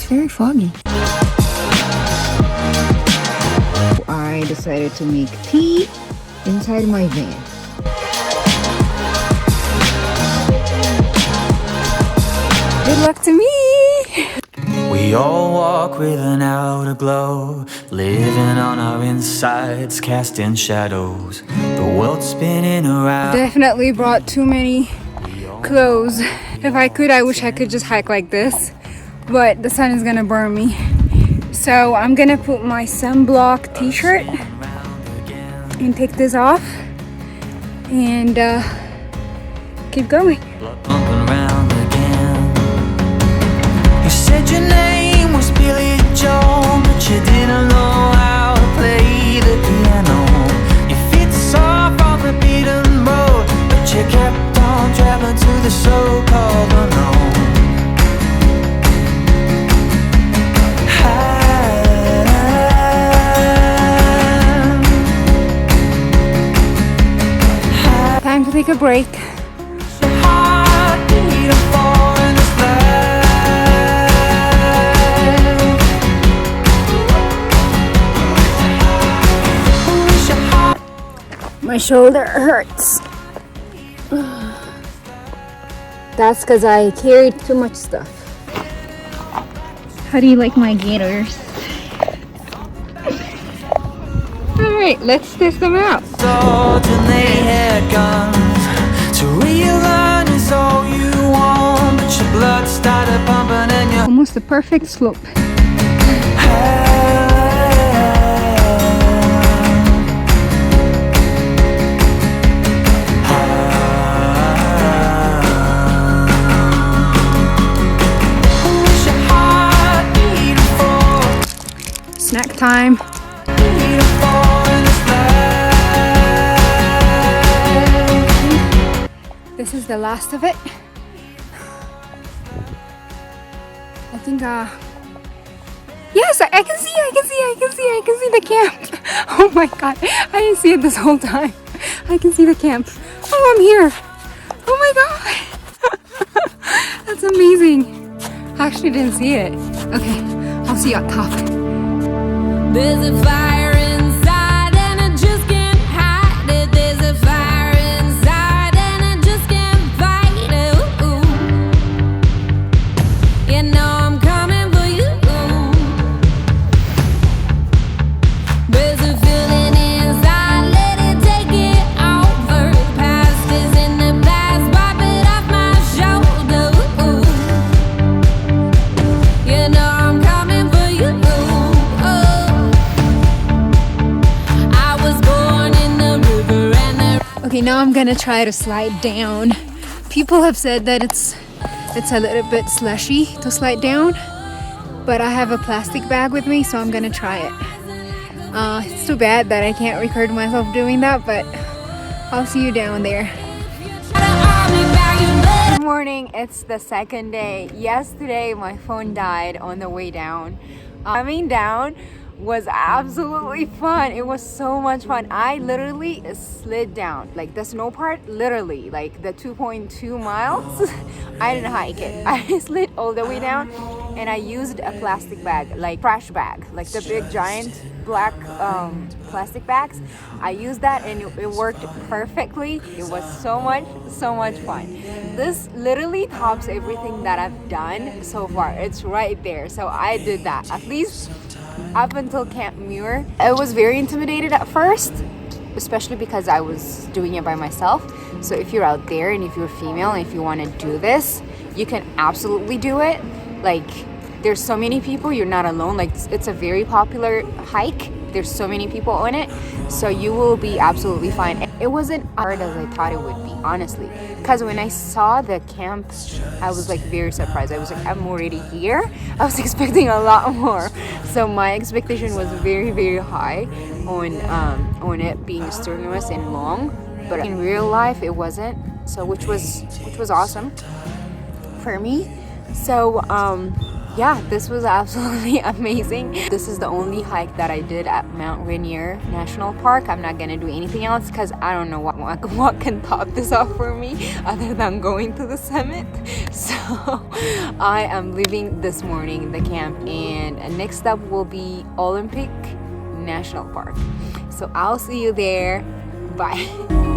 It's very foggy. I decided to make tea inside my van. Good luck to me! We all walk with an outer glow, living on our insides, casting shadows. The world's spinning around. Definitely brought too many clothes. If I could, I wish I could just hike like this, but the sun is gonna burn me. So I'm gonna put my sunblock t-shirt and take this off and keep going. You said your name was Billy Joel, but you didn't know how to play the piano. Your feet soft on the beaten road, but you kept on traveling to the so-called unknown. Time to take a break. My shoulder hurts. That's because I carried too much stuff. How do you like my gaiters? Alright, let's test them out. And they had guns to relearn is all you want, but your blood started pumping and your Almost a perfect slope. Snack time. This is the last of it. I think yes, I can see the camp. Oh my god, I didn't see it this whole time. I can see the camp. Oh, I'm here. Oh my god. That's amazing. I actually didn't see it. Okay, I'll see you up top. There's a fire inside and I just can't hide it. There's a fire inside and I just can't fight it. Ooh. You know I'm coming for you. There's a feeling inside, let it take it over. The past is in the past, wipe it off my shoulder. Ooh. You know I'm coming for you. Okay, now I'm gonna try to slide down. People have said that it's a little bit slushy to slide down, but I have a plastic bag with me, so I'm gonna try it. It's too bad that I can't record myself doing that, but I'll see you down there. Good morning, it's the second day. Yesterday my phone died on the way down. Coming down was absolutely fun. It was so much fun. I literally slid down, like the snow part, literally like the 2.2 miles. I didn't hike it. I slid all the way down, and I used a plastic bag, like trash bag, like the big giant black plastic bags. I used that and it worked perfectly. It was so much fun. This literally tops everything that I've done so far. It's right there. So I did that at least up until Camp Muir. I was very intimidated at first, especially because I was doing it by myself. So if you're out there and if you're female and if you want to do this, you can absolutely do it. Like, there's so many people, you're not alone. Like, it's a very popular hike. There's so many people on it, so you will be absolutely fine. It wasn't hard as I thought it would be, honestly, because when I saw the camp, I was like very surprised. I was like, I'm already here. I was expecting a lot more, so my expectation was very high on it being strenuous and long, but in real life it wasn't. So which was awesome for me. So yeah, this was absolutely amazing. This is the only hike that I did at Mount Rainier National Park. I'm not gonna do anything else because I don't know what can top this off for me other than going to the summit. So I am leaving this morning the camp, and next up will be Olympic National Park. So I'll see you there. Bye.